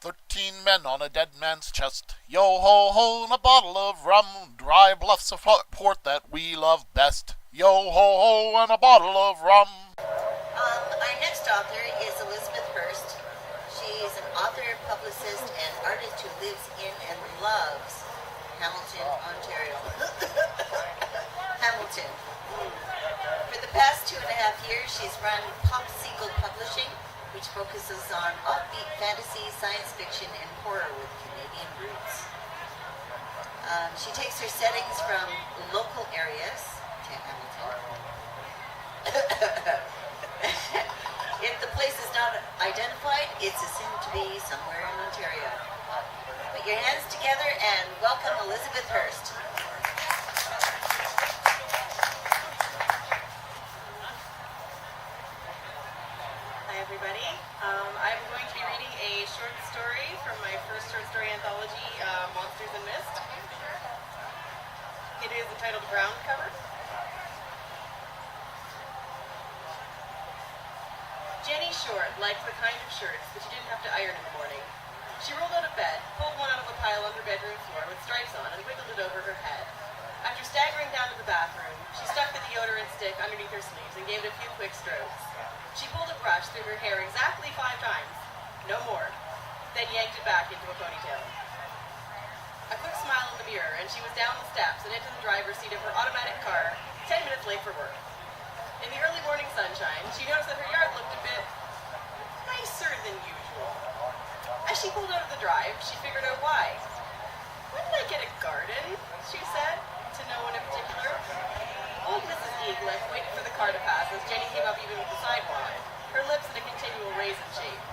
13 men on a dead man's chest. Yo-ho-ho and a bottle of rum. Dry bluffs of port that we love best. Yo-ho-ho and a bottle of rum. Our next author is Elisabeth Hirst. She's an author, publicist, and artist who lives in and loves Hamilton, Ontario. Hamilton. For the past 2.5 years, she's run Pop Seagull Publishing, which focuses on offbeat fantasy, science fiction, and horror with Canadian roots. She takes her settings from local areas to Hamilton. If the place is not identified, it's assumed to be somewhere in Ontario. Put your hands together and welcome Elisabeth Hirst. Hi everybody. I'm going to be reading a short story from my first short story anthology, Monsters and Mist. It is entitled Ground Cover. Jenny Short liked the kind of shirts that you didn't have to iron in the morning. She rolled out of bed, pulled one out of a pile on her bedroom floor with stripes on, and wiggled it over her head. After staggering down to the bathroom, she stuck the deodorant stick underneath her sleeves and gave it a few quick strokes. She pulled a brush through her hair exactly 5 times, no more, then yanked it back into a ponytail. A quick smile in the mirror, and she was down the steps and into the driver's seat of her automatic car, 10 minutes late for work. In the early morning sunshine, she noticed that her yard looked a bit nicer than usual. As she pulled out of the drive, she figured out why. When did I get a garden? She said, to no one in particular. Old Mrs. Elisabeth waited for the car to pass as Jenny came up even with the sidewalk, her lips in a continual raisin shape.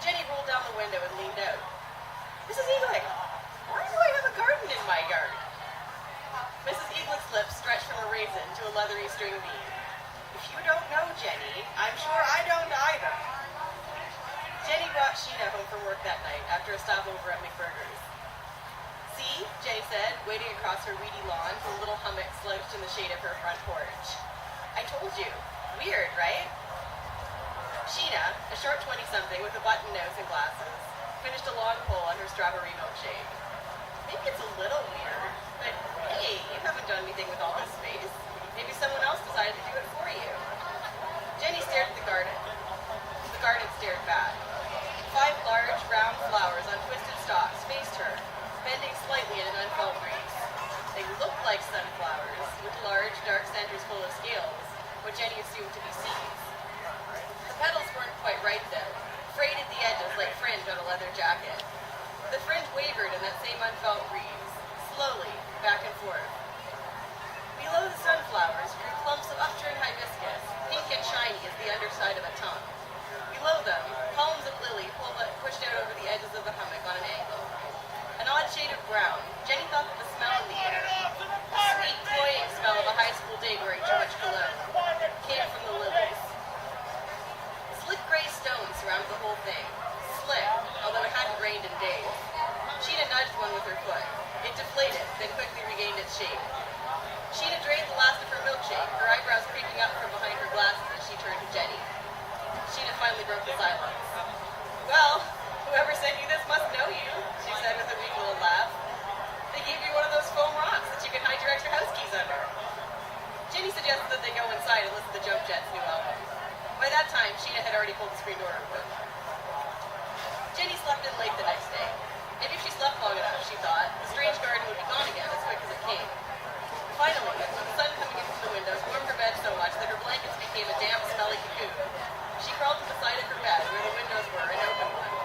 Jenny rolled down the window and leaned out. Mrs. Elisabeth, why do I have a garden in my yard? Mrs. Eaglet's lips stretched from a raisin to a leathery string bean. If you don't know, Jenny, I'm sure I don't either. Jenny brought Sheena home from work that night after a stopover at McBurger's. See, Jenny said, wading across her weedy lawn to a little hummock slouched in the shade of her front porch. I told you. Weird, right? Sheena, a short 20-something with a button nose and glasses, finished a long pull on her strawberry milkshake. Maybe it's a little weird, but hey, you haven't done anything with all this space. Maybe someone else decided to do it for you. Jenny stared at the garden. The garden stared back. 5 large, round flowers on twisted stalks faced her, bending slightly in an unfelt breeze. They looked like sunflowers, with large, dark centers full of scales, what Jenny assumed to be seeds. The petals weren't quite right, though, frayed at the edges like fringe on a leather jacket. The fringe wavered in that same unfelt breeze, slowly, back and forth. Below the sunflowers grew clumps of upturned hibiscus, pink and shiny as the underside of a tongue. Below them, columns of lily pushed out over the edges of the hummock on an angle. An odd shade of brown, Jenny thought that the smell in the air, the sweet, cloying smell of a high school day wearing too much cologne, came from the lilies. Slick gray stones surrounded the whole thing, slick, although it hadn't rained in days. Sheena nudged one with her foot. It deflated, then quickly regained its shape. Sheena drained the last of her milkshake, her eyebrows creeping up from behind her glasses as she turned to Jenny. Sheena finally broke the silence. Well, whoever sent you this must know you, she said with a weak little laugh. They gave you one of those foam rocks that you can hide your extra house keys under. Jenny suggested that they go inside and listen to Jump Jet's new album. By that time, Sheena had already pulled the screen door open. Jenny slept in late the next day. Maybe if she slept long enough, she thought, the strange garden would be gone again as quick as it came. Finally, when the sun coming in through the windows warmed her bed so much that her blankets became a damp, smelly cocoon, she crawled to the side of her bed where the windows were and opened one.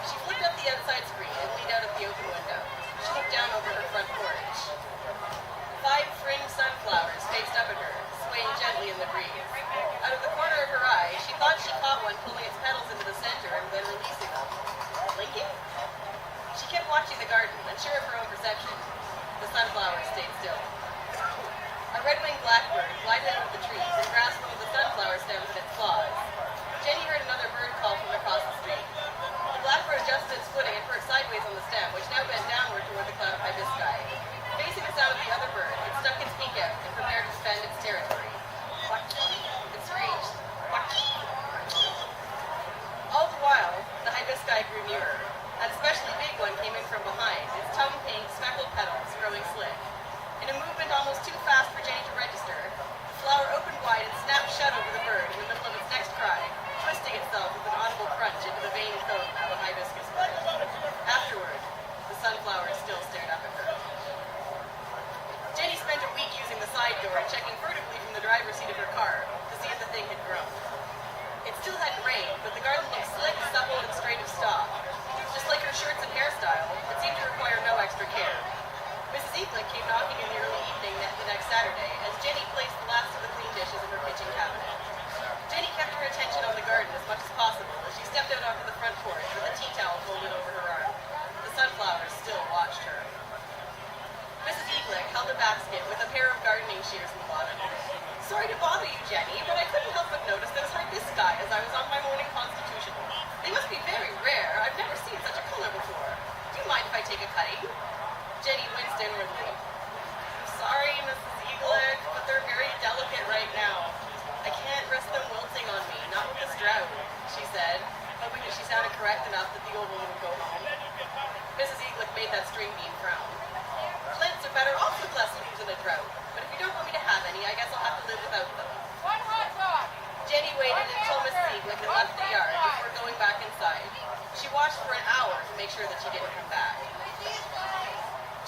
She flipped up the outside screen and leaned out of the open window. She looked down over her front porch. 5 fringed sunflowers faced up at her, swaying gently in the breeze. Out of the corner of her eye, she thought she caught one pulling its petals into the center and then releasing them. Blinking? She kept watching the garden, unsure of her own perception. The sunflowers stayed still. A red-winged blackbird glided out of the trees and grasped one of the sunflower stems in its claws. Jenny heard another bird call from across the street. The blackbird adjusted its footing and perched sideways on the stem, which now bent downward toward the cloud of hibiscus. Facing the sound of the other bird, it stuck its beak out and prepared to defend its territory. It screeched. All the while, the hibiscus hibiscus grew nearer. An especially big one came in from behind, its tongue-pink, speckled petals growing slick. In a movement almost too fast for Jenny to register, the flower opened wide and snapped shut over the bird in the middle of its next cry, twisting itself with an audible crunch into the vein coat of a hibiscus bush. Afterward, the sunflower still stared up at her. Jenny spent a week using the side door and checking furtively from the driver's seat of her car to see if the thing had grown. It still hadn't rained, but the garden looked slick, supple, and straight of stalk. Just like her shirts and hairstyle, it seemed to require no extra care. Mrs. Eaglet came knocking in the early evening the next Saturday as Jenny placed the last of the clean dishes in her kitchen cabinet. Jenny kept her attention on the garden as much as possible as she stepped out onto the front porch with a tea towel folded over her arm. The sunflowers still watched her. Mrs. Eaglet held a basket with a pair of gardening shears in the bottom. Sorry to bother you, Jenny, but I couldn't help but notice those hibiscus as I was on my morning constitutional. They must be very rare. I've never seen such a color before. Do you mind if I take a cutting? Jenny winced inwardly. I'm sorry, Mrs. Eaglet, but they're very delicate right now. I can't risk them wilting on me, not with this drought, she said, hoping that she sounded correct enough that the old woman would go home. Mrs. Eaglet made that string bean frown. Plants are better off with less leaves in a drought, but if you don't want me to have any, I guess I'll have to live without them. One hot dog! Jenny waited until Mrs. Eaglet had left the yard before going back inside. She watched for an hour to make sure that she didn't come back.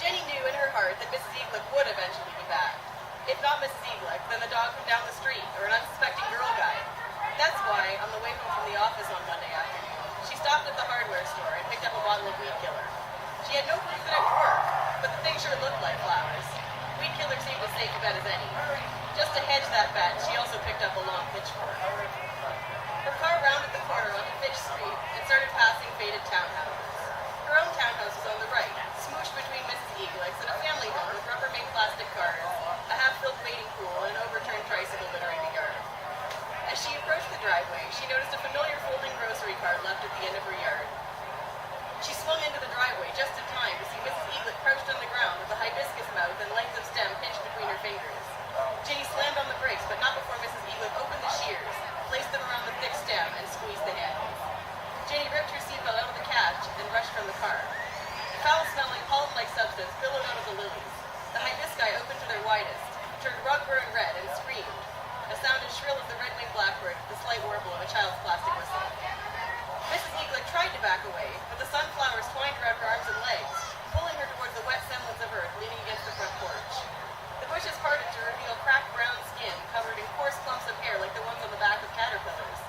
Jenny knew in her heart that Mrs. Eaglet would eventually be back. If not Mrs. Eaglet, then the dog from down the street, or an unsuspecting girl guide. That's why, on the way home from the office on Monday afternoon, she stopped at the hardware store and picked up a bottle of weed killer. She had no proof that it would work, but the thing sure looked like flowers. Weed killer seemed as safe a bet as any. Just to hedge that bet, she also picked up a long pitchfork. Her car rounded the corner onto Fitch Street and started passing faded townhouses. Her own townhouse was on the right, smooshed between Mrs. Eaglet's and a family home with Rubbermaid plastic cars, a half-filled wading pool, and an overturned tricycle littering the yard. As she approached the driveway, she noticed a familiar folding grocery cart left at the end of her yard. She swung into the driveway just in time to see Mrs. Eaglet crouched on the ground with a hibiscus mouth and length of stem pinched between her fingers. Jenny slammed on the brakes, but not before Mrs. Eaglet opened the shears, placed them around the thick stem, and squeezed the handles. Jenny ripped her seatbelt out of the catch and rushed from the car. The foul-smelling, pollen-like substance billowed out of the lilies. The hibiscus opened to their widest, turned rug-burn red, and screamed. A sound as shrill as the red-winged blackbird with the slight warble of a child's plastic whistle. Mrs. Eaglet tried to back away, but the sunflowers twined around her arms and legs, pulling her towards the wet semblance of earth leaning against the front porch. The bushes parted to reveal cracked brown skin covered in coarse clumps of hair like the ones on the back of caterpillars.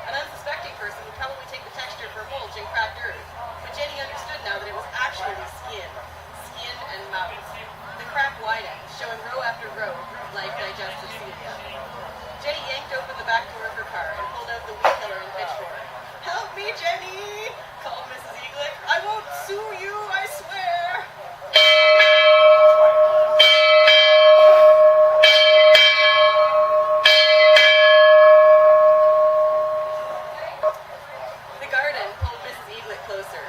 An unsuspecting person would probably take the texture for mulch and cracked earth, but Jenny understood now that it was actually skin and mouth. The crack widened, showing row after row of root-like digestive cilia. Jenny yanked open the back door of her car and pulled out the weed killer and pitchfork. "Help me, Jenny!" called Mrs. Eaglet. "I won't sue you, I swear!" The garden pulled Mrs. Eaglet closer.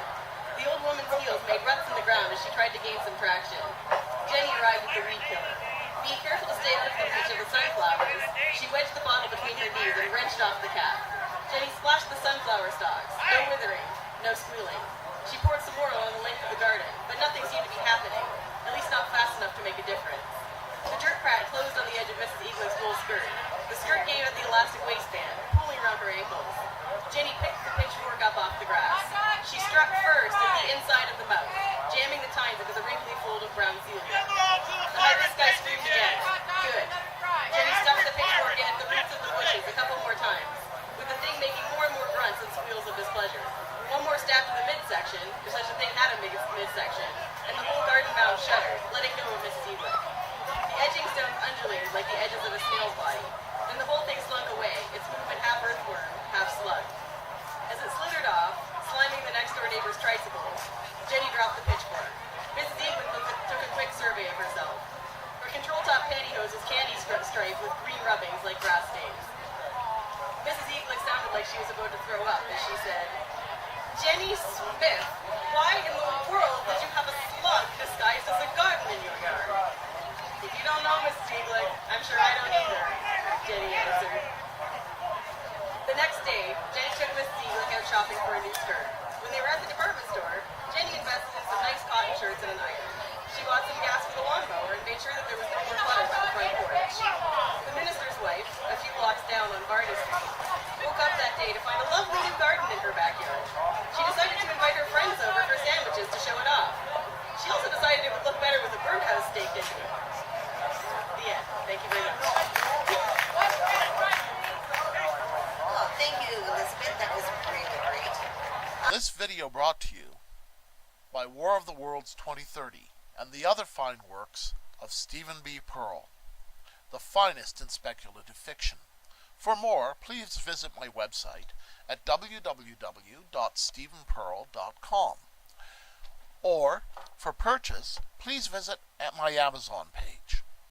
The old woman's heels made ruts in the ground as she tried to gain some traction. Jenny arrived at the weed killer. Being careful to stay out of the reach of the sunflowers, she wedged the bottle between her knees and wrenched off the cap. Jenny splashed the sunflower stalks. No withering, no squealing. She poured some more along the length of the garden, but nothing seemed to be happening, at least not fast enough to make a difference. The dirt crack closed on the edge of Mrs. Eaglet's wool skirt. The skirt gave at the elastic waistband, pulling around her ankles. Jenny picked the pitchfork up off the grass. She struck first at the inside of the mouth, jamming the tines into the wrinkly fold of brown cilia. The hibiscus screamed again. Good. Jenny stuffed the pitchfork in at the roots of the bushes a couple more times, with the thing making more and more grunts and squeals of displeasure. One more stab to the midsection, if such a thing had a midsection, and the whole garden mound shuddered, letting go of Mrs. Eaglet. The edging stones undulated like the edges of a snail's body. Then the whole thing slunk away, its movement half earthworm, half slug. As it slithered off, sliming the next-door neighbor's tricycle, Jenny dropped the pitchfork. Mrs. Eaglet took a quick survey of herself. Her control-top pantyhose was candy striped with green rubbings like grass stains. Mrs. Eaglet sounded like she was about to throw up as she said, "Jenny Smith, why in the world did you have a slug disguised as a garden in your yard?" "If you don't know, Mrs. Eaglet, I'm sure I don't either," Jenny answered. The next day, Jenny took Mrs. Eaglet out shopping for a new skirt. When they day to find a lovely new garden in her backyard. She decided to invite her friends over for sandwiches to show it off. She also decided it would look better with a birdhouse staked into it. The end. Thank you very much. Oh, thank you, Elizabeth. That was really great. This video brought to you by War of the Worlds 2030 and the other fine works of Stephen B. Pearl, the finest in speculative fiction. For more, please visit my website at www.stephenpearl.com. Or, for purchase, please visit at my Amazon page.